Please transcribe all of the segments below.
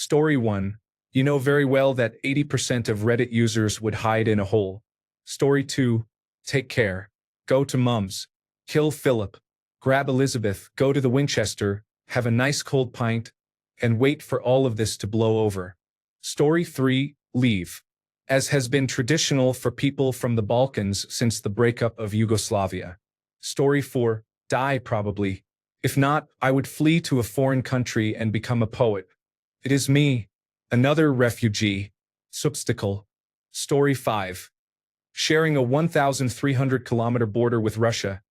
Story 1. You know very well that 80% of Reddit users would hide in a hole. Story 2. Take care. Go to Mum's. Kill Philip. Grab Elizabeth, go to the Winchester, have a nice cold pint, and wait for all of this to blow over. Story 3. Leave. As has been traditional for people from the Balkans since the breakup of Yugoslavia. Story 4. Die probably. If not, I would flee to a foreign country and become a poet. It is me, another refugee. Substacle. Story 5. Sharing a 1,300-kilometer border with Russia,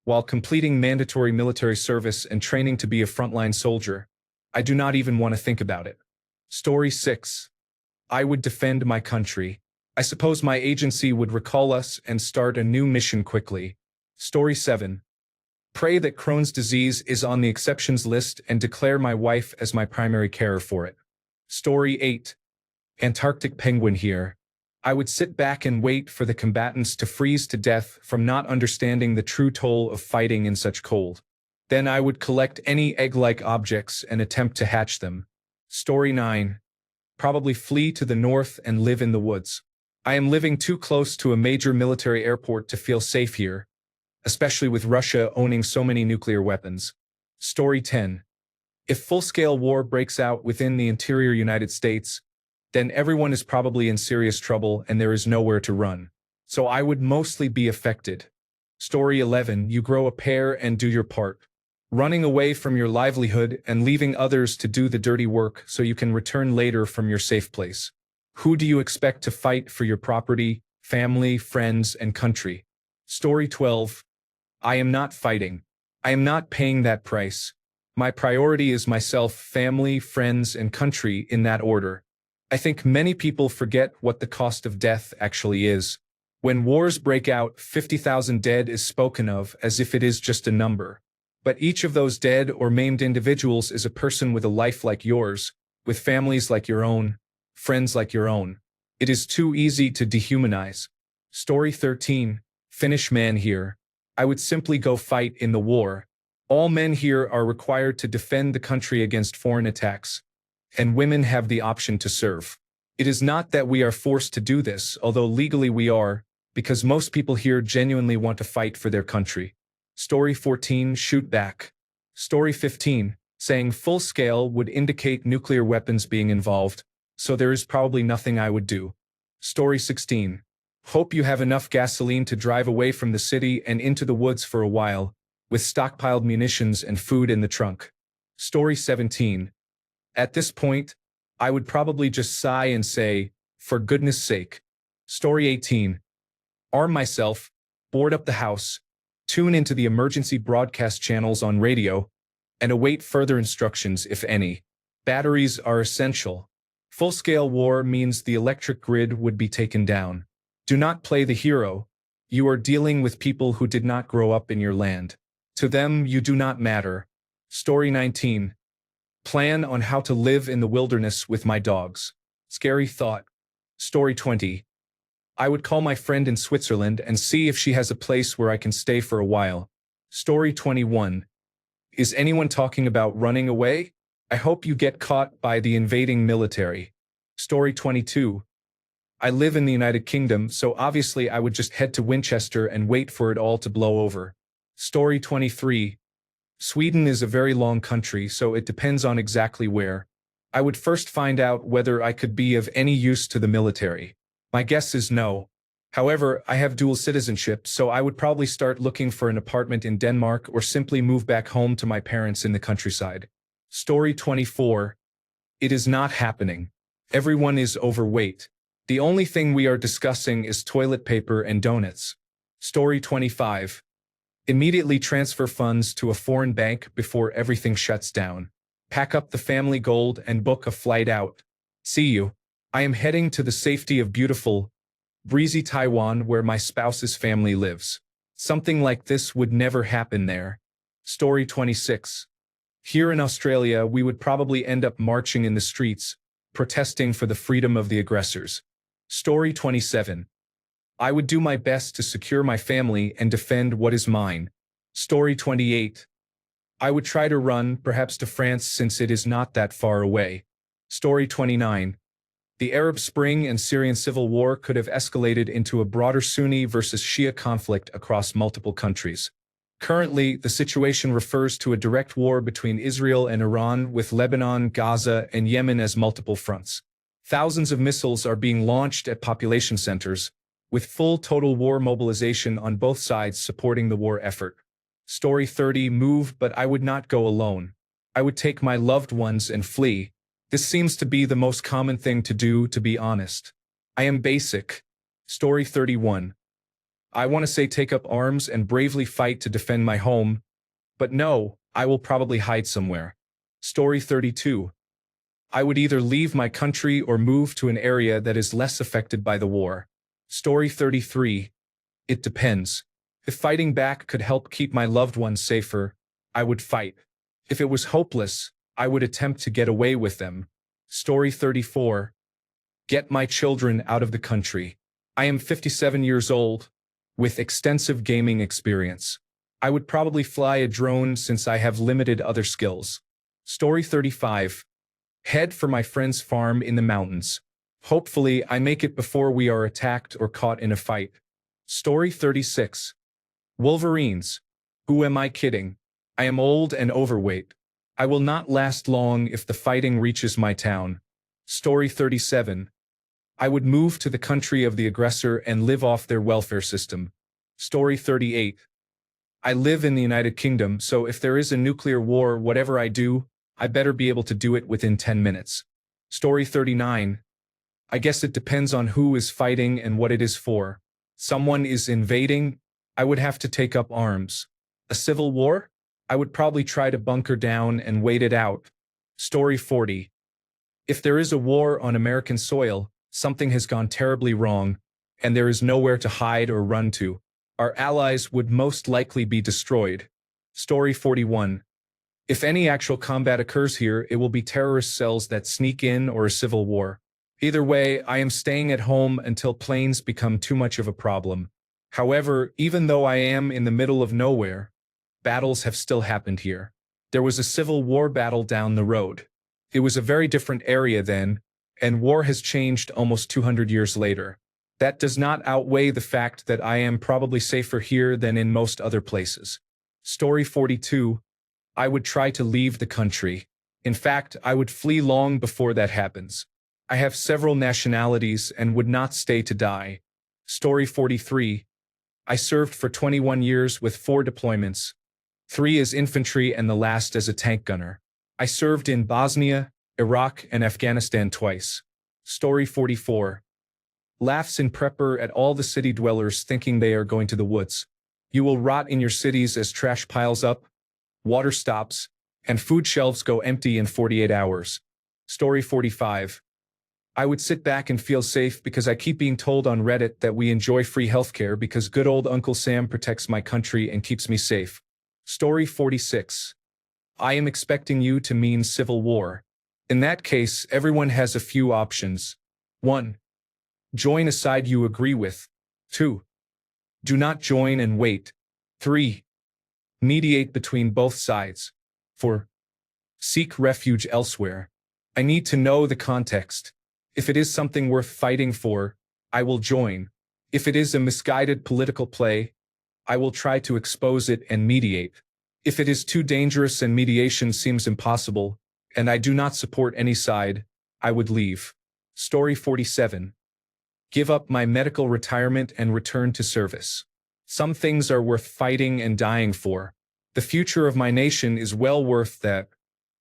while completing mandatory military service and training to be a frontline soldier. I do not even want to think about it. Story 6. I would defend my country. I suppose my agency would recall us and start a new mission quickly. Story 7. Pray that Crohn's disease is on the exceptions list and declare my wife as my primary carer for it. Story 8. Antarctic penguin here. I would sit back and wait for the combatants to freeze to death from not understanding the true toll of fighting in such cold. Then I would collect any egg-like objects and attempt to hatch them. Story 9. Probably flee to the north and live in the woods. I am living too close to a major military airport to feel safe here, especially with Russia owning so many nuclear weapons. Story 10. If full-scale war breaks out within the interior United States, then everyone is probably in serious trouble and there is nowhere to run. So I would mostly be affected. Story 11. You grow a pair and do your part. Running away from your livelihood and leaving others to do the dirty work so you can return later from your safe place. Who do you expect to fight for your property, family, friends, and country? Story 12. I am not fighting. I am not paying that price. My priority is myself, family, friends, and country in that order. I think many people forget what the cost of death actually is. When wars break out, 50,000 dead is spoken of as if it is just a number. But each of those dead or maimed individuals is a person with a life like yours, with families like your own, friends like your own. It is too easy to dehumanize. Story 13. Finnish man here. I would simply go fight in the war. All men here are required to defend the country against foreign attacks, and women have the option to serve. It is not that we are forced to do this, although legally we are, because most people here genuinely want to fight for their country. Story 14. Shoot back. Story 15. Saying full scale would indicate nuclear weapons being involved, so there is probably nothing I would do. Story 16. Hope you have enough gasoline to drive away from the city and into the woods for a while, with stockpiled munitions and food in the trunk. Story 17. At this point, I would probably just sigh and say, for goodness sake. Story 18. Arm myself, board up the house, tune into the emergency broadcast channels on radio, and await further instructions if any. Batteries are essential. Full-scale war means the electric grid would be taken down. Do not play the hero. You are dealing with people who did not grow up in your land. To them, you do not matter. Story 19. Plan on how to live in the wilderness with my dogs. Scary thought. Story 20. I would call my friend in Switzerland and see if she has a place where I can stay for a while. Story 21. Is anyone talking about running away? I hope you get caught by the invading military. Story 22. I live in the United Kingdom, so obviously I would just head to Winchester and wait for it all to blow over. Story 23. Sweden is a very long country, so it depends on exactly where. I would first find out whether I could be of any use to the military. My guess is no. However, I have dual citizenship, so I would probably start looking for an apartment in Denmark or simply move back home to my parents in the countryside. Story 24. It is not happening. Everyone is overweight. The only thing we are discussing is toilet paper and donuts. Story 25. Immediately transfer funds to a foreign bank before everything shuts down. Pack up the family gold and book a flight out. See you. I am heading to the safety of beautiful, breezy Taiwan where my spouse's family lives. Something like this would never happen there. Story 26. Here in Australia, we would probably end up marching in the streets, protesting for the freedom of the aggressors. Story 27. I would do my best to secure my family and defend what is mine. Story 28. I would try to run, perhaps to France since it is not that far away. Story 29. The Arab Spring and Syrian civil war could have escalated into a broader Sunni versus Shia conflict across multiple countries. Currently, the situation refers to a direct war between Israel and Iran, with Lebanon, Gaza, and Yemen as multiple fronts. Thousands of missiles are being launched at population centers, with full total war mobilization on both sides supporting the war effort. Story 30. Move, but I would not go alone. I would take my loved ones and flee. This seems to be the most common thing to do, to be honest. I am basic. Story 31. I want to say take up arms and bravely fight to defend my home, but no, I will probably hide somewhere. Story 32. I would either leave my country or move to an area that is less affected by the war. Story 33. It depends. If fighting back could help keep my loved ones safer, I would fight. If it was hopeless, I would attempt to get away with them. Story 34. Get my children out of the country. I am 57 years old, with extensive gaming experience. I would probably fly a drone since I have limited other skills. Story 35. Head for my friend's farm in the mountains. Hopefully, I make it before we are attacked or caught in a fight. Story 36. Wolverines. Who am I kidding? I am old and overweight. I will not last long if the fighting reaches my town. Story 37. I would move to the country of the aggressor and live off their welfare system. Story 38. I live in the United Kingdom, so if there is a nuclear war, whatever I do, I better be able to do it within 10 minutes. Story 39. I guess it depends on who is fighting and what it is for. Someone is invading, I would have to take up arms. A civil war? I would probably try to bunker down and wait it out. Story 40. If there is a war on American soil, something has gone terribly wrong, and there is nowhere to hide or run to. Our allies would most likely be destroyed. Story 41. If any actual combat occurs here, it will be terrorist cells that sneak in or a civil war. Either way, I am staying at home until planes become too much of a problem. However, even though I am in the middle of nowhere, battles have still happened here. There was a civil war battle down the road. It was a very different area then, and war has changed almost 200 years later. That does not outweigh the fact that I am probably safer here than in most other places. Story 42. I would try to leave the country. In fact, I would flee long before that happens. I have several nationalities and would not stay to die. Story 43. I served for 21 years with 4 deployments, 3 as infantry and the last as a tank gunner. I served in Bosnia, Iraq, and Afghanistan twice. Story 44. Laughs in prepper at all the city dwellers thinking they are going to the woods. You will rot in your cities as trash piles up, water stops, and food shelves go empty in 48 hours. Story 45. I would sit back and feel safe because I keep being told on Reddit that we enjoy free healthcare because good old Uncle Sam protects my country and keeps me safe. Story 46. I am expecting you to mean civil war. In that case, everyone has a few options. 1. Join a side you agree with. 2. Do not join and wait. 3. Mediate between both sides. 4. Seek refuge elsewhere. I need to know the context. If it is something worth fighting for, I will join. If it is a misguided political play, I will try to expose it and mediate. If it is too dangerous and mediation seems impossible, and I do not support any side, I would leave. Story 47. Give up my medical retirement and return to service. Some things are worth fighting and dying for. The future of my nation is well worth that,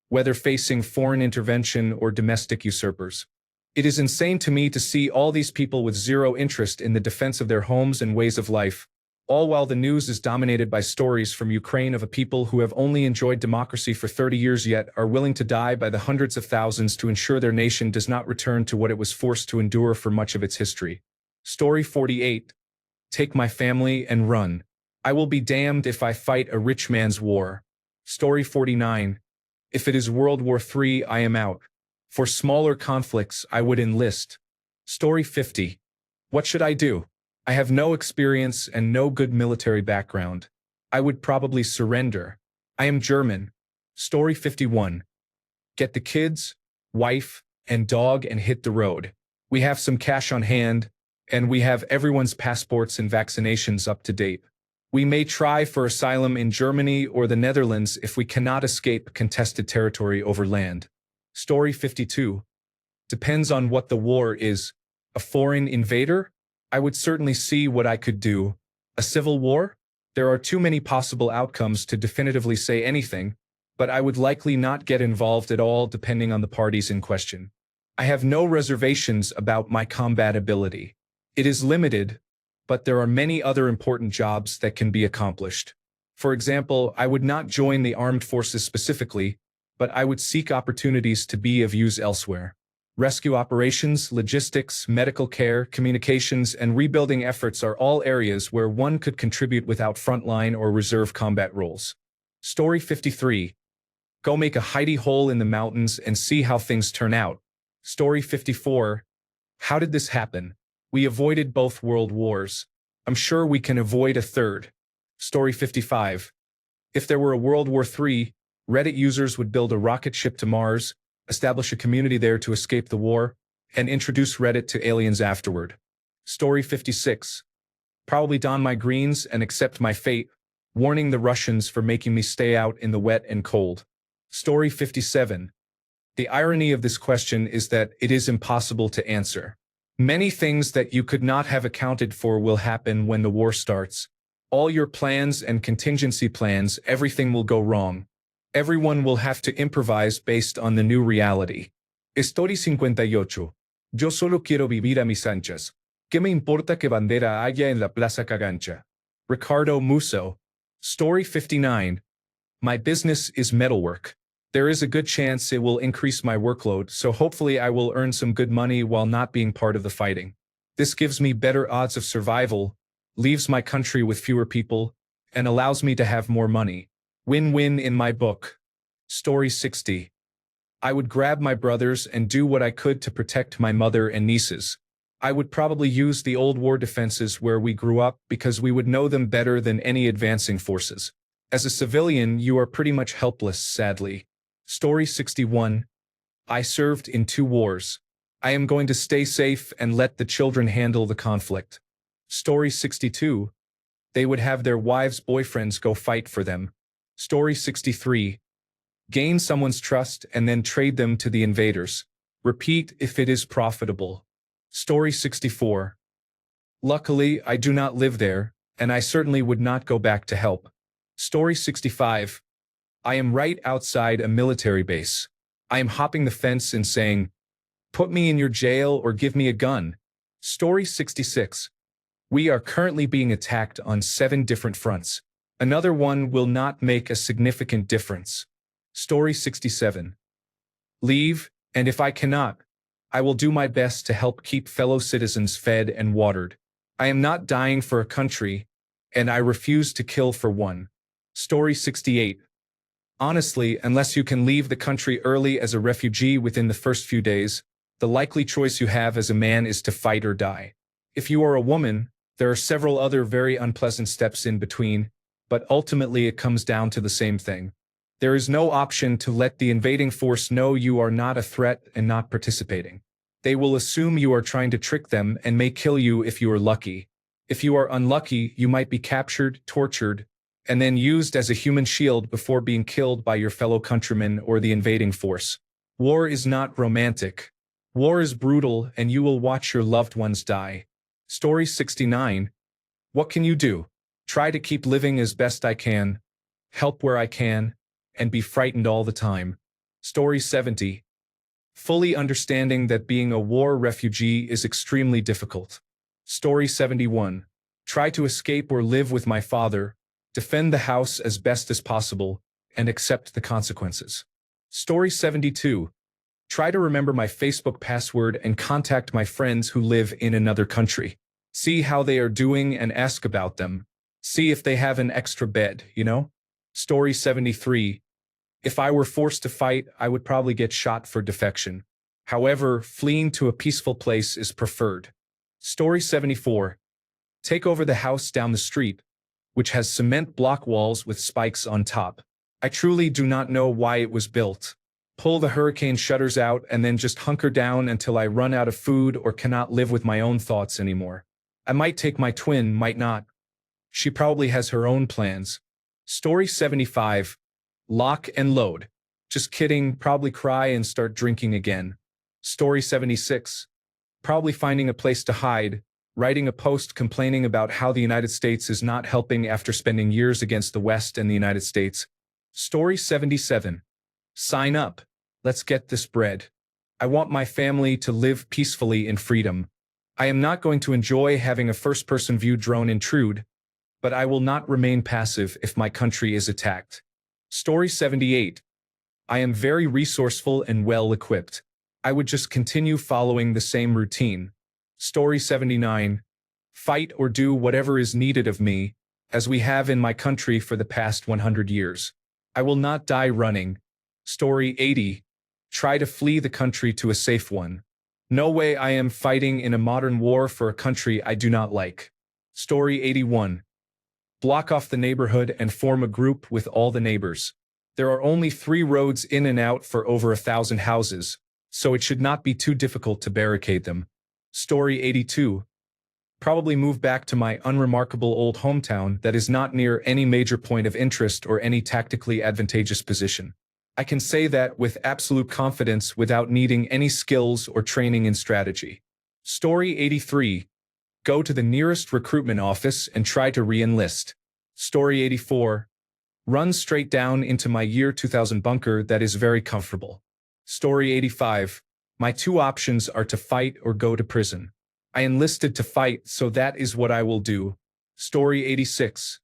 whether facing foreign intervention or domestic usurpers. It is insane to me to see all these people with zero interest in the defense of their homes and ways of life, all while the news is dominated by stories from Ukraine of a people who have only enjoyed democracy for 30 years yet are willing to die by the hundreds of thousands to ensure their nation does not return to what it was forced to endure for much of its history. Story 48. Take my family and run. I will be damned if I fight a rich man's war. Story 49. If it is World War III, I am out. For smaller conflicts, I would enlist. Story 50. What should I do? I have no experience and no good military background. I would probably surrender. I am German. Story 51. Get the kids, wife, and dog and hit the road. We have some cash on hand, and we have everyone's passports and vaccinations up to date. We may try for asylum in Germany or the Netherlands if we cannot escape contested territory over land. Story 52. Depends on what the war is. A foreign invader? I would certainly see what I could do. A civil war? There are too many possible outcomes to definitively say anything, but I would likely not get involved at all depending on the parties in question. I have no reservations about my combat ability. It is limited, but there are many other important jobs that can be accomplished. For example, I would not join the armed forces specifically, but I would seek opportunities to be of use elsewhere. Rescue operations, logistics, medical care, communications, and rebuilding efforts are all areas where one could contribute without frontline or reserve combat roles. Story 53. Go make a hidey hole in the mountains and see how things turn out. Story 54. How did this happen? We avoided both world wars. I'm sure we can avoid a third. Story 55. If there were a World War III, Reddit users would build a rocket ship to Mars, establish a community there to escape the war, and introduce Reddit to aliens afterward. Story 56. Probably don my greens and accept my fate, warning the Russians for making me stay out in the wet and cold. Story 57. The irony of this question is that it is impossible to answer. Many things that you could not have accounted for will happen when the war starts. All your plans and contingency plans, everything will go wrong. Everyone will have to improvise based on the new reality. Story 58. Yo solo quiero vivir a mis anchas. ¿Qué me importa que bandera haya en la Plaza Cagancha? Ricardo Musso. Story 59. My business is metalwork. There is a good chance it will increase my workload, so hopefully I will earn some good money while not being part of the fighting. This gives me better odds of survival, leaves my country with fewer people, and allows me to have more money. Win-win in my book. Story 60. I would grab my brothers and do what I could to protect my mother and nieces. I would probably use the old war defenses where we grew up because we would know them better than any advancing forces. As a civilian, you are pretty much helpless, sadly. Story 61. I served in 2 wars. I am going to stay safe and let the children handle the conflict. Story 62. They would have their wives' boyfriends go fight for them. Story 63. Gain someone's trust and then trade them to the invaders. Repeat if it is profitable. Story 64. Luckily, I do not live there, and I certainly would not go back to help. Story 65. I am right outside a military base. I am hopping the fence and saying, "Put me in your jail or give me a gun." Story 66. We are currently being attacked on 7 different fronts. Another one will not make a significant difference. Story 67. Leave, and if I cannot, I will do my best to help keep fellow citizens fed and watered. I am not dying for a country, and I refuse to kill for one. Story 68. Honestly, unless you can leave the country early as a refugee within the first few days, the likely choice you have as a man is to fight or die. If you are a woman, there are several other very unpleasant steps in between, but ultimately it comes down to the same thing. There is no option to let the invading force know you are not a threat and not participating. They will assume you are trying to trick them and may kill you if you are lucky. If you are unlucky, you might be captured, tortured, and then used as a human shield before being killed by your fellow countrymen or the invading force. War is not romantic. War is brutal, and you will watch your loved ones die. Story 69. What can you do? Try to keep living as best I can, help where I can, and be frightened all the time. Story 70. Fully understanding that being a war refugee is extremely difficult. Story 71. Try to escape or live with my father, defend the house as best as possible, and accept the consequences. Story 72. Try to remember my Facebook password and contact my friends who live in another country. See how they are doing and ask about them. See if they have an extra bed, you know? Story 73. If I were forced to fight, I would probably get shot for defection. However, fleeing to a peaceful place is preferred. Story 74. Take over the house down the street, which has cement block walls with spikes on top. I truly do not know why it was built. pull the hurricane shutters out, and then just hunker down until I run out of food or cannot live with my own thoughts anymore. I might take my twin, might not. She probably has her own plans. Story 75. Lock and load. Just kidding, probably cry and start drinking again. Story 76. Probably finding a place to hide, writing a post complaining about how the United States is not helping after spending years against the West and the United States. Story 77. Sign up. Let's get this bread. I want my family to live peacefully in freedom. I am not going to enjoy having a first-person view drone intrude, but I will not remain passive if my country is attacked. Story 78. I am very resourceful and well-equipped. I would just continue following the same routine. Story 79. Fight or do whatever is needed of me, as we have in my country for the past 100 years. I will not die running. Story 80. Try to flee the country to a safe one. No way I am fighting in a modern war for a country I do not like. Story 81. Block off the neighborhood and form a group with all the neighbors. There are only 3 roads in and out for over 1,000 houses, so it should not be too difficult to barricade them. Story 82. Probably move back to my unremarkable old hometown that is not near any major point of interest or any tactically advantageous position. I can say that with absolute confidence without needing any skills or training in strategy. Story 83. Go to the nearest recruitment office and try to re-enlist. Story 84. Run straight down into my year 2000 bunker that is very comfortable. Story 85. My 2 options are to fight or go to prison. I enlisted to fight, so that is what I will do. Story 86.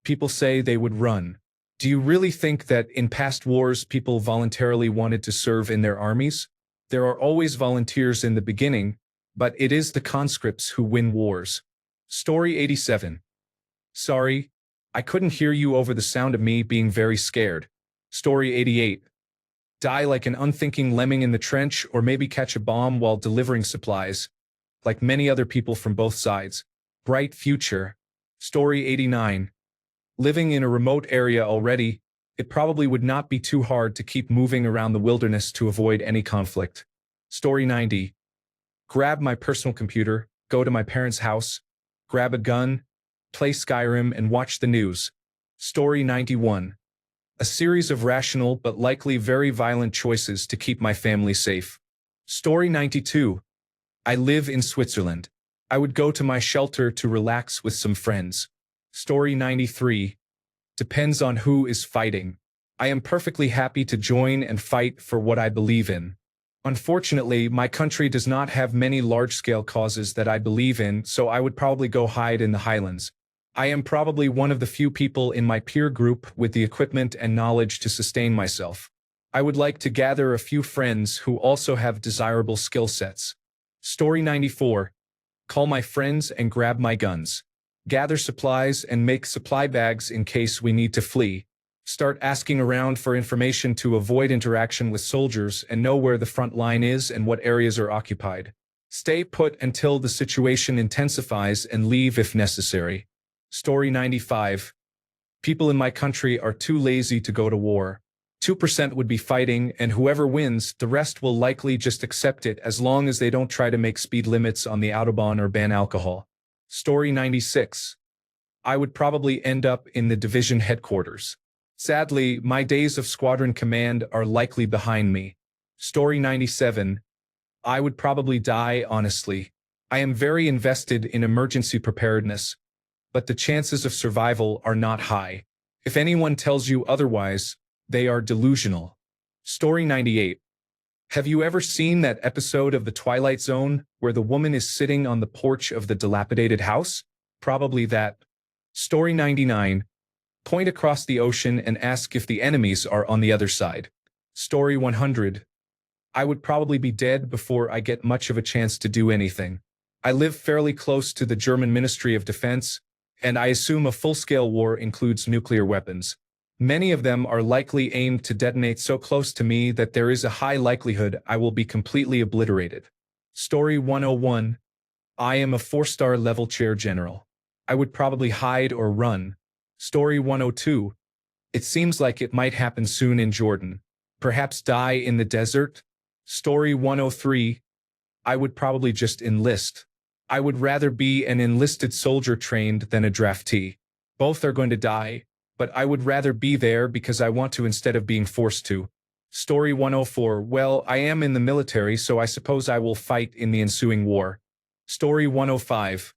People say they would run. Do you really think that in past wars people voluntarily wanted to serve in their armies? There are always volunteers in the beginning, but it is the conscripts who win wars. Story 87. Sorry, I couldn't hear you over the sound of me being very scared. Story 88. Die like an unthinking lemming in the trench, or maybe catch a bomb while delivering supplies, like many other people from both sides. Bright future. Story 89. Living in a remote area already, it probably would not be too hard to keep moving around the wilderness to avoid any conflict. Story 90. Grab my personal computer, go to my parents' house, grab a gun, play Skyrim and watch the news. Story 91. A series of rational but likely very violent choices to keep my family safe. Story 92. I live in Switzerland. I would go to my shelter to relax with some friends. Story 93. Depends on who is fighting. I am perfectly happy to join and fight for what I believe in. Unfortunately, my country does not have many large-scale causes that I believe in, so I would probably go hide in the highlands. I am probably one of the few people in my peer group with the equipment and knowledge to sustain myself. I would like to gather a few friends who also have desirable skill sets. Story 94. Call my friends and grab my guns. Gather supplies and make supply bags in case we need to flee. Start asking around for information to avoid interaction with soldiers and know where the front line is and what areas are occupied. Stay put until the situation intensifies and leave if necessary. Story 95. People in my country are too lazy to go to war. 2% would be fighting, and whoever wins, the rest will likely just accept it as long as they don't try to make speed limits on the Autobahn or ban alcohol. Story 96. I would probably end up in the division headquarters. Sadly, my days of squadron command are likely behind me. Story 97. I would probably die, honestly. I am very invested in emergency preparedness, but the chances of survival are not high. If anyone tells you otherwise, they are delusional. Story 98. Have you ever seen that episode of The Twilight Zone where the woman is sitting on the porch of the dilapidated house? Probably that. Story 99. Point across the ocean and ask if the enemies are on the other side. Story 100. I would probably be dead before I get much of a chance to do anything. I live fairly close to the German Ministry of Defense, and I assume a full-scale war includes nuclear weapons. Many of them are likely aimed to detonate so close to me that there is a high likelihood I will be completely obliterated. Story 101. I am a 4-star level chair general. I would probably hide or run. Story 102. It seems like it might happen soon in Jordan. Perhaps die in the desert? Story 103. I would probably just enlist. I would rather be an enlisted soldier trained than a draftee. Both are going to die, but I would rather be there because I want to instead of being forced to. Story 104. Well, I am in the military, so I suppose I will fight in the ensuing war. Story 105.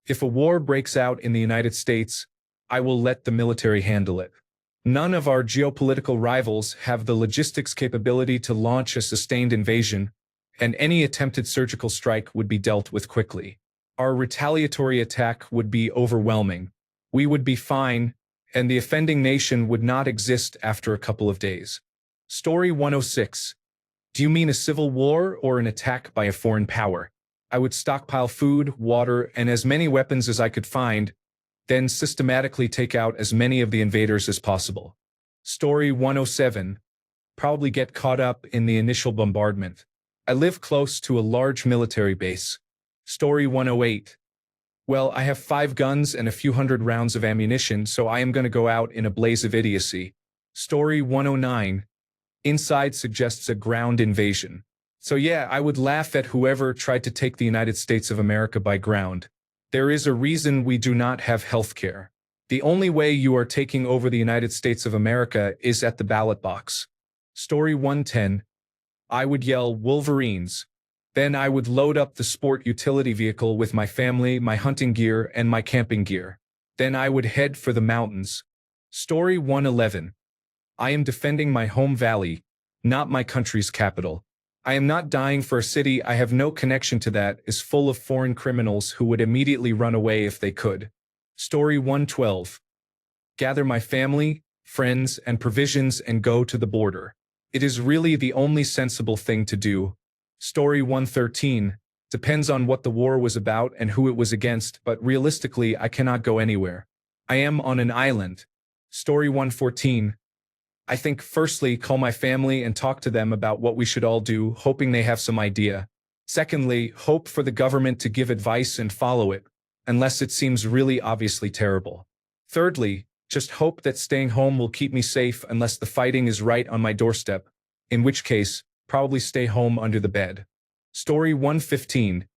If a war breaks out in the United States, I will let the military handle it. None of our geopolitical rivals have the logistics capability to launch a sustained invasion, and any attempted surgical strike would be dealt with quickly. Our retaliatory attack would be overwhelming. We would be fine, and the offending nation would not exist after a couple of days. Story 106. Do you mean a civil war or an attack by a foreign power? I would stockpile food, water, and as many weapons as I could find, then systematically take out as many of the invaders as possible. Story 107. Probably get caught up in the initial bombardment. I live close to a large military base. Story 108. Well, I have 5 guns and a few hundred rounds of ammunition, so I am going to go out in a blaze of idiocy. Story 109. Inside suggests a ground invasion. So yeah, I would laugh at whoever tried to take the United States of America by ground. There is a reason we do not have health care. The only way you are taking over the United States of America is at the ballot box. Story 110. I would yell, Wolverines. Then I would load up the sport utility vehicle with my family, my hunting gear, and my camping gear. Then I would head for the mountains. Story 111. I am defending my home valley, not my country's capital. I am not dying for a city I have no connection to that is full of foreign criminals who would immediately run away if they could. Story 112. Gather my family, friends, and provisions and go to the border. It is really the only sensible thing to do. Story 113. Depends on what the war was about and who it was against, but realistically I cannot go anywhere. I am on an island. Story 114. I think firstly, call my family and talk to them about what we should all do, hoping they have some idea. Secondly, hope for the government to give advice and follow it, unless it seems really obviously terrible. Thirdly, just hope that staying home will keep me safe unless the fighting is right on my doorstep, in which case, probably stay home under the bed. Story 115.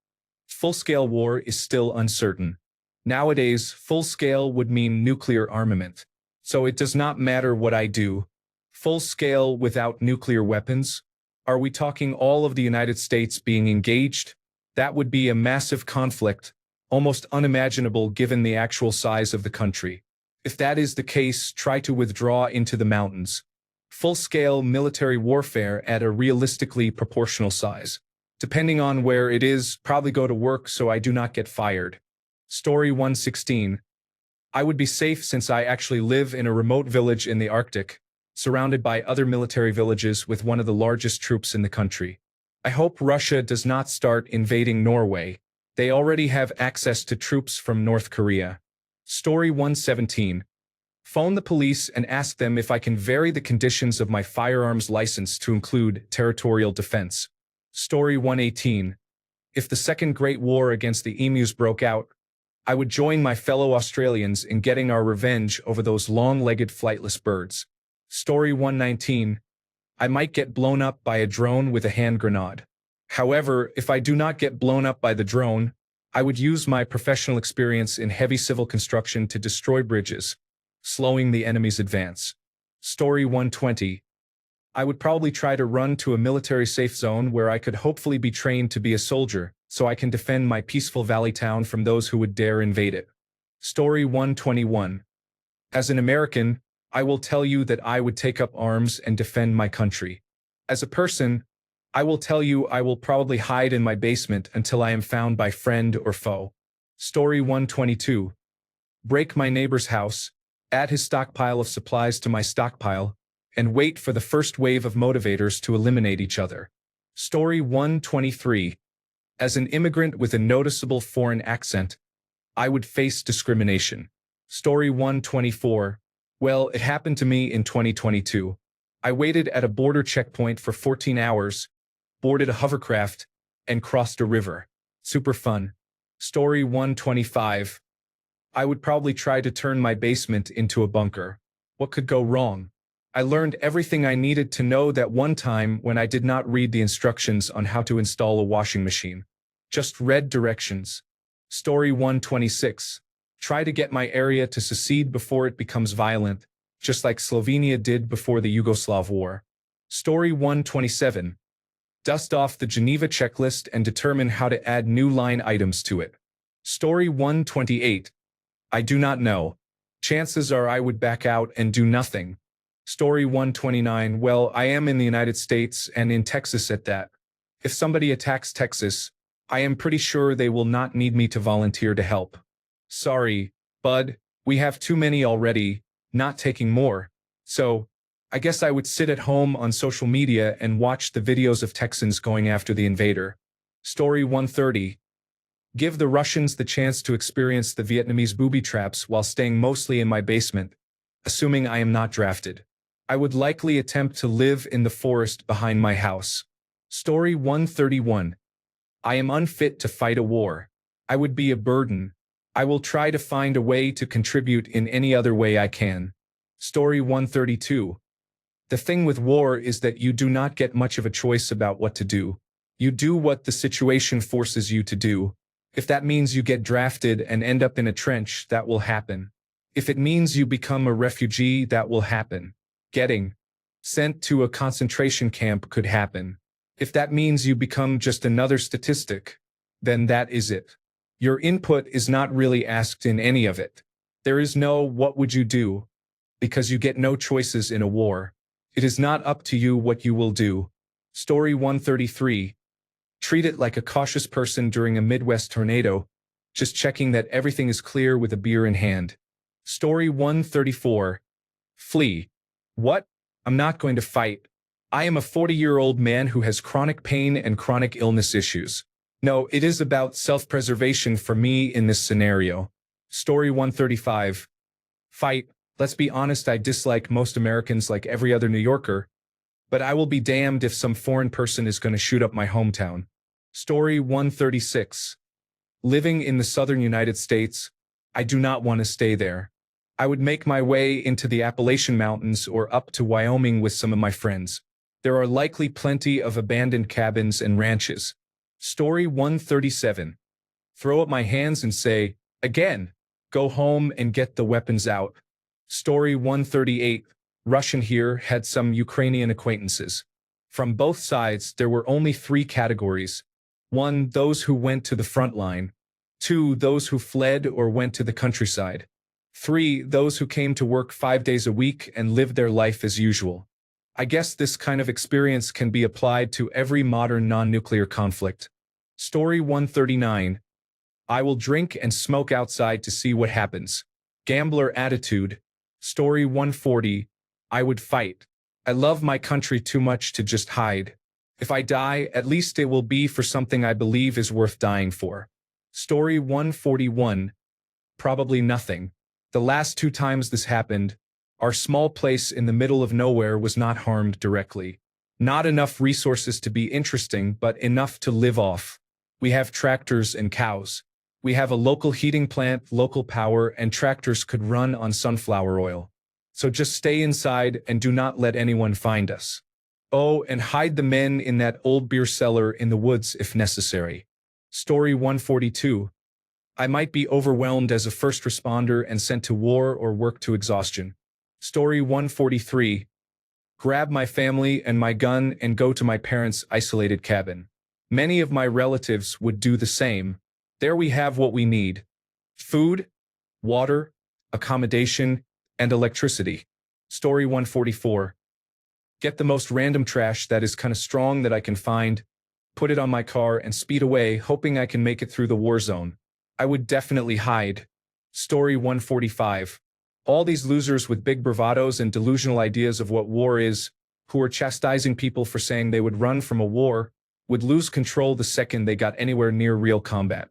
Full-scale war is still uncertain. Nowadays, full-scale would mean nuclear armament. So it does not matter what I do. Full-scale without nuclear weapons? Are we talking all of the United States being engaged? That would be a massive conflict, almost unimaginable given the actual size of the country. If that is the case, try to withdraw into the mountains. Full-scale military warfare at a realistically proportional size. Depending on where it is, probably go to work so I do not get fired. Story 116. I would be safe since I actually live in a remote village in the Arctic, surrounded by other military villages with one of the largest troops in the country. I hope Russia does not start invading Norway. They already have access to troops from North Korea. Story 117. Phone the police and ask them if I can vary the conditions of my firearms license to include territorial defense. Story 118. If the Second Great War against the emus broke out, I would join my fellow Australians in getting our revenge over those long-legged flightless birds. Story 119. I might get blown up by a drone with a hand grenade. However, if I do not get blown up by the drone, I would use my professional experience in heavy civil construction to destroy bridges, slowing the enemy's advance. Story 120. I would probably try to run to a military safe zone where I could hopefully be trained to be a soldier, so I can defend my peaceful valley town from those who would dare invade it. Story 121. As an American, I will tell you that I would take up arms and defend my country. As a person, I will tell you I will probably hide in my basement until I am found by friend or foe. Story 122. Break my neighbor's house, add his stockpile of supplies to my stockpile, and wait for the first wave of motivators to eliminate each other. Story 123. As an immigrant with a noticeable foreign accent, I would face discrimination. Story 124. Well, it happened to me in 2022. I waited at a border checkpoint for 14 hours, boarded a hovercraft, and crossed a river. Super fun. Story 125. I would probably try to turn my basement into a bunker. What could go wrong? I learned everything I needed to know that one time when I did not read the instructions on how to install a washing machine. Just read directions. Story 126. Try to get my area to secede before it becomes violent, just like Slovenia did before the Yugoslav War. Story 127. Dust off the Geneva checklist and determine how to add new line items to it. Story 128. I do not know. Chances are I would back out and do nothing. Story 129. Well, I am in the United States and in Texas at that. If somebody attacks Texas, I am pretty sure they will not need me to volunteer to help. Sorry, bud, we have too many already, not taking more. So, I guess I would sit at home on social media and watch the videos of Texans going after the invader. Story 130. Give the Russians the chance to experience the Vietnamese booby traps while staying mostly in my basement, assuming I am not drafted. I would likely attempt to live in the forest behind my house. Story 131. I am unfit to fight a war. I would be a burden. I will try to find a way to contribute in any other way I can. Story 132. The thing with war is that you do not get much of a choice about what to do. You do what the situation forces you to do. If that means you get drafted and end up in a trench, that will happen. If it means you become a refugee, that will happen. Getting sent to a concentration camp could happen. If that means you become just another statistic, then that is it. Your input is not really asked in any of it. There is no "what would you do?" because you get no choices in a war. It is not up to you what you will do. Story 133. Treat it like a cautious person during a Midwest tornado, just checking that everything is clear with a beer in hand. Story 134. Flee. What? I'm not going to fight. I am a 40-year-old man who has chronic pain and chronic illness issues. No, it is about self-preservation for me in this scenario. Story 135. Fight. Let's be honest, I dislike most Americans like every other New Yorker, but I will be damned if some foreign person is going to shoot up my hometown. Story 136. Living in the southern United States, I do not want to stay there. I would make my way into the Appalachian Mountains or up to Wyoming with some of my friends. There are likely plenty of abandoned cabins and ranches. Story 137. Throw up my hands and say, again, go home and get the weapons out. Story 138. Russian here had some Ukrainian acquaintances. From both sides, there were only 3 categories. 1. Those who went to the front line. 2. Those who fled or went to the countryside. 3. Those who came to work 5 days a week and lived their life as usual. I guess this kind of experience can be applied to every modern non-nuclear conflict. Story 139. I will drink and smoke outside to see what happens. Gambler attitude. Story 140. I would fight. I love my country too much to just hide. If I die, at least it will be for something I believe is worth dying for. Story 141. Probably nothing. The last 2 times this happened, our small place in the middle of nowhere was not harmed directly. Not enough resources to be interesting, but enough to live off. We have tractors and cows. We have a local heating plant, local power, and tractors could run on sunflower oil. So just stay inside and do not let anyone find us. Oh, and hide the men in that old beer cellar in the woods if necessary. Story 142. I might be overwhelmed as a first responder and sent to war or work to exhaustion. Story 143. Grab my family and my gun and go to my parents' isolated cabin. Many of my relatives would do the same. There we have what we need. Food, water, accommodation, and electricity. Story 144. Get the most random trash that is kind of strong that I can find, put it on my car, and speed away, hoping I can make it through the war zone. I would definitely hide. Story 145. All these losers with big bravados and delusional ideas of what war is, who are chastising people for saying they would run from a war, would lose control the second they got anywhere near real combat.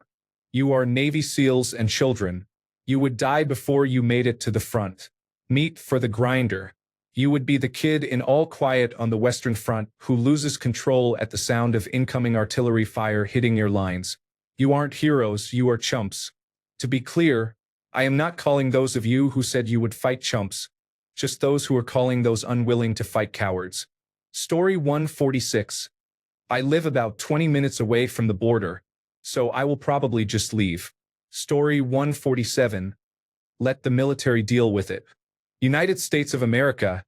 You are Navy SEALs and children. You would die before you made it to the front. Meat for the grinder. You would be the kid in All Quiet on the Western Front who loses control at the sound of incoming artillery fire hitting your lines. You aren't heroes, you are chumps. To be clear, I am not calling those of you who said you would fight chumps. just those who are calling those unwilling to fight cowards. Story 146. I live about 20 minutes away from the border, so I will probably just leave. Story 147. Let the military deal with it. United States of America.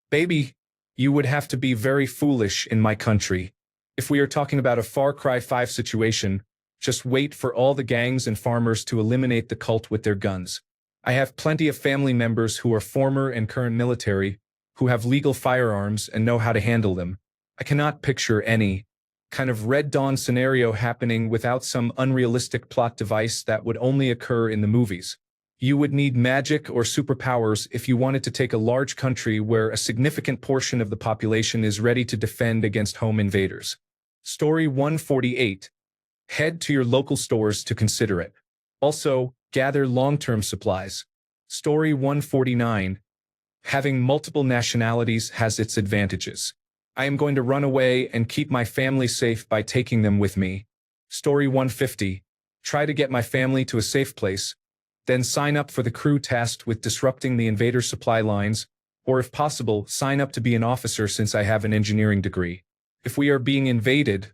Baby, you would have to be very foolish in my country. If we are talking about a Far Cry 5 situation, just wait for all the gangs and farmers to eliminate the cult with their guns. I have plenty of family members who are former and current military, who have legal firearms and know how to handle them. I cannot picture any kind of Red Dawn scenario happening without some unrealistic plot device that would only occur in the movies. You would need magic or superpowers if you wanted to take a large country where a significant portion of the population is ready to defend against home invaders. Story 148. Head to your local stores to consider it. Also, gather long-term supplies. Story 149. Having multiple nationalities has its advantages. I am going to run away and keep my family safe by taking them with me. Story 150. Try to get my family to a safe place, then sign up for the crew tasked with disrupting the invader supply lines, or if possible, sign up to be an officer since I have an engineering degree. If we are being invaded,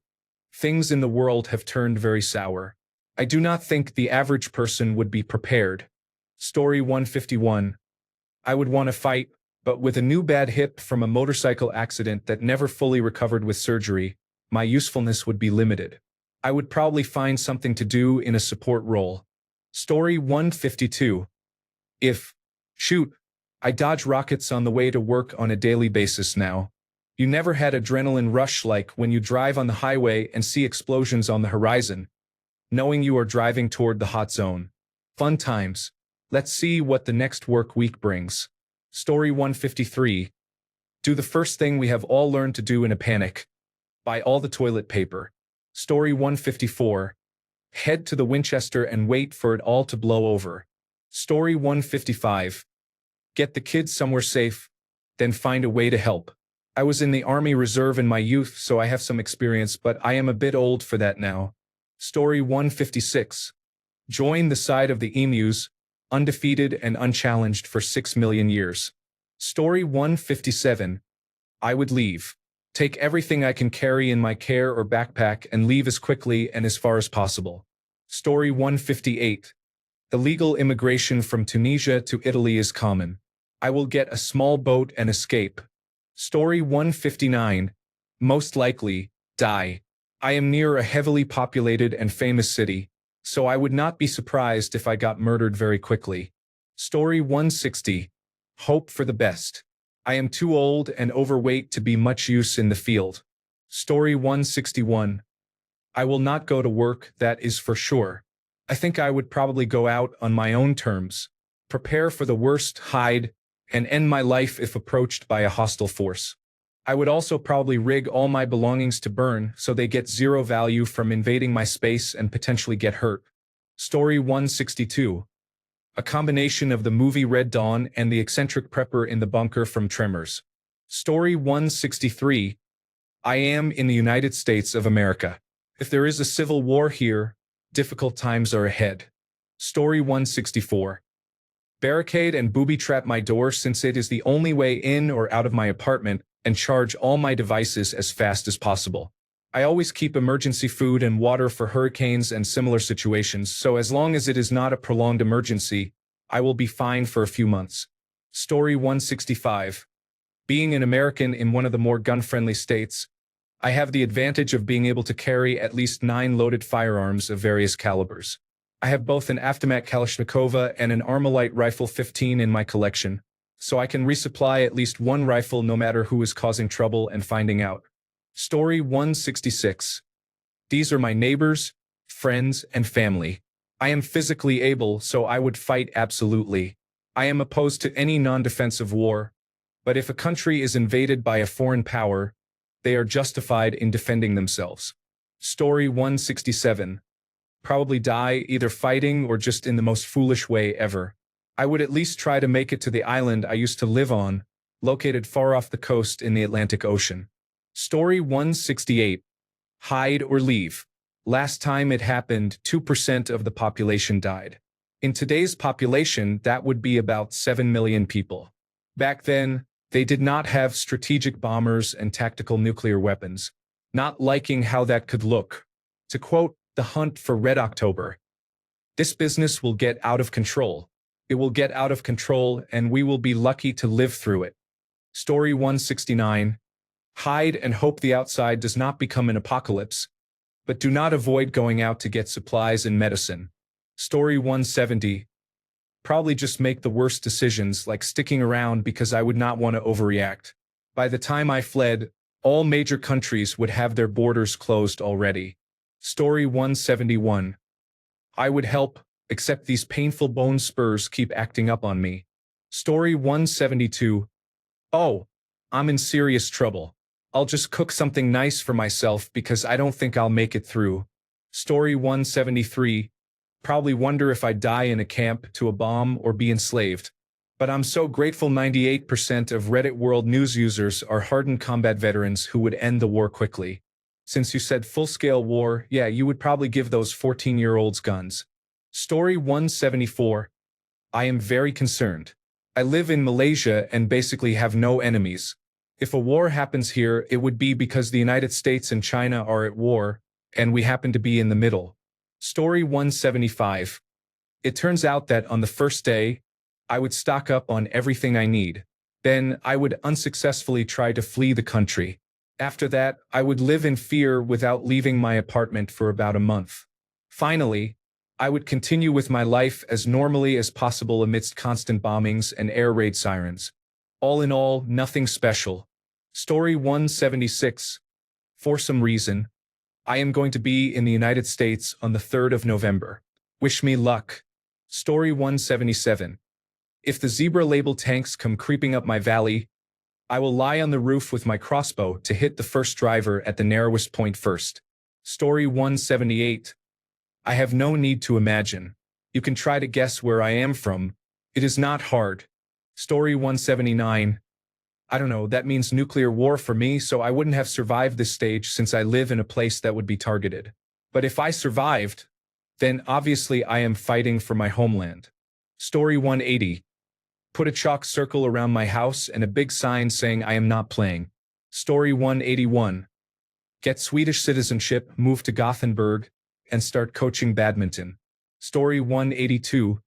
things in the world have turned very sour. I do not think the average person would be prepared. Story 151. I would want to fight, but with a new bad hip from a motorcycle accident that never fully recovered with surgery, my usefulness would be limited. I would probably find something to do in a support role. Story 152. Shoot, I dodge rockets on the way to work on a daily basis now. You never had adrenaline rush like when you drive on the highway and see explosions on the horizon, knowing you are driving toward the hot zone. Fun times. Let's see what the next work week brings. Story 153. Do the first thing we have all learned to do in a panic. Buy all the toilet paper. Story 154. Head to the Winchester and wait for it all to blow over. Story 155. Get the kids somewhere safe, then find a way to help. I was in the Army Reserve in my youth, so I have some experience, but I am a bit old for that now. Story 156. Join the side of the emus, undefeated and unchallenged for 6 million years. Story 157. I would leave. Take everything I can carry in my care or backpack and leave as quickly and as far as possible. Story 158. Illegal immigration from Tunisia to Italy is common. I will get a small boat and escape. Story 159. Most likely, die. I am near a heavily populated and famous city, so I would not be surprised if I got murdered very quickly. Story 160. Hope for the best. I am too old and overweight to be much use in the field. Story 161. I will not go to work, that is for sure. I think I would probably go out on my own terms, prepare for the worst, hide, and end my life if approached by a hostile force. I would also probably rig all my belongings to burn so they get zero value from invading my space and potentially get hurt. Story 162. A combination of the movie Red Dawn and the eccentric prepper in the bunker from Tremors. Story 163. I am in the United States of America. If there is a civil war here, difficult times are ahead. Story 164. Barricade and booby-trap my door since it is the only way in or out of my apartment, and charge all my devices as fast as possible. I always keep emergency food and water for hurricanes and similar situations, so as long as it is not a prolonged emergency, I will be fine for a few months. Story 165. Being an American in one of the more gun-friendly states, I have the advantage of being able to carry at least 9 loaded firearms of various calibers. I have both an Avtomat Kalashnikova and an Armalite Rifle 15 in my collection, so I can resupply at least one rifle no matter who is causing trouble and finding out. Story 166. These are my neighbors, friends, and family. I am physically able, so I would fight absolutely. I am opposed to any non-defensive war, but if a country is invaded by a foreign power, they are justified in defending themselves. Story 167. Probably die either fighting or just in the most foolish way ever. I would at least try to make it to the island I used to live on, located far off the coast in the Atlantic Ocean. Story 168. Hide or leave. Last time it happened, 2% of the population died. In today's population, that would be about 7 million people. Back then, they did not have strategic bombers and tactical nuclear weapons, not liking how that could look. To quote The Hunt for Red October, "This business will get out of control. It will get out of control and we will be lucky to live through it." Story 169. Hide and hope the outside does not become an apocalypse, but do not avoid going out to get supplies and medicine. Story 170. Probably just make the worst decisions, like sticking around because I would not want to overreact. By the time I fled, all major countries would have their borders closed already. Story 171. I would help, except these painful bone spurs keep acting up on me. Story 172. Oh, I'm in serious trouble. I'll just cook something nice for myself because I don't think I'll make it through. Story 173. Probably wonder if I'd die in a camp, to a bomb, or be enslaved. But I'm so grateful 98% of Reddit World News users are hardened combat veterans who would end the war quickly. Since you said full-scale war, yeah, you would probably give those 14-year-olds guns. Story 174. I am very concerned. I live in Malaysia and basically have no enemies. If a war happens here, it would be because the United States and China are at war, and we happen to be in the middle. Story 175. It turns out that on the first day, I would stock up on everything I need. Then I would unsuccessfully try to flee the country. After that, I would live in fear without leaving my apartment for about a month. Finally, I would continue with my life as normally as possible amidst constant bombings and air raid sirens. All in all, nothing special. Story 176. For some reason, I am going to be in the United States on the 3rd of November. Wish me luck. Story 177. If the zebra-labeled tanks come creeping up my valley, I will lie on the roof with my crossbow to hit the first driver at the narrowest point first. Story 178. I have no need to imagine. You can try to guess where I am from. It is not hard. Story 179. I don't know, that means nuclear war for me, so I wouldn't have survived this stage since I live in a place that would be targeted. But if I survived, then obviously I am fighting for my homeland. Story 180. Put a chalk circle around my house and a big sign saying I am not playing. Story 181. Get Swedish citizenship, move to Gothenburg, and start coaching badminton. Story 182.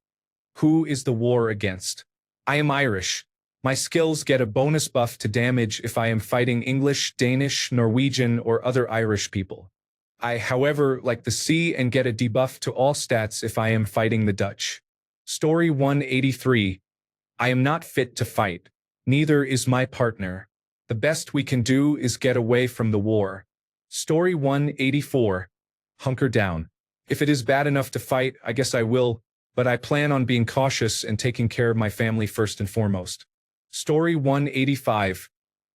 Who is the war against? I am Irish. My skills get a bonus buff to damage if I am fighting English, Danish, Norwegian, or other Irish people. I, however, like the sea and get a debuff to all stats if I am fighting the Dutch. Story 183. I am not fit to fight. Neither is my partner. The best we can do is get away from the war. Story 184. Hunker down. If it is bad enough to fight, I guess I will, but I plan on being cautious and taking care of my family first and foremost. Story 185.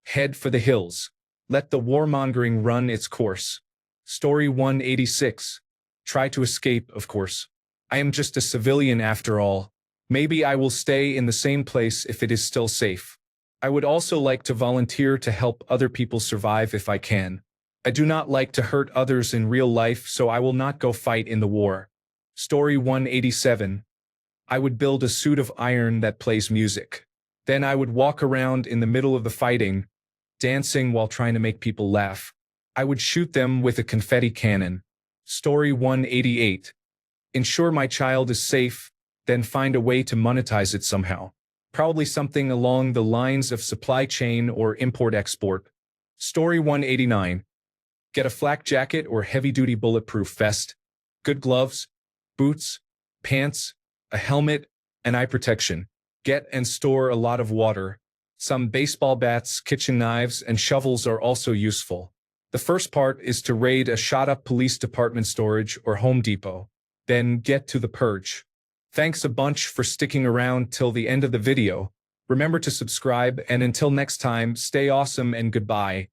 Head for the hills. Let the warmongering run its course. Story 186. Try to escape, of course. I am just a civilian after all. Maybe I will stay in the same place if it is still safe. I would also like to volunteer to help other people survive if I can. I do not like to hurt others in real life, so I will not go fight in the war. Story 187. I would build a suit of iron that plays music. Then I would walk around in the middle of the fighting, dancing while trying to make people laugh. I would shoot them with a confetti cannon. Story 188. Ensure my child is safe, then find a way to monetize it somehow. Probably something along the lines of supply chain or import-export. Story 189. Get a flak jacket or heavy-duty bulletproof vest, good gloves, boots, pants, a helmet, and eye protection. Get and store a lot of water. Some baseball bats, kitchen knives, and shovels are also useful. The first part is to raid a shot-up police department storage or Home Depot. Then get to the purge. Thanks a bunch for sticking around till the end of the video. Remember to subscribe, and until next time, stay awesome and goodbye.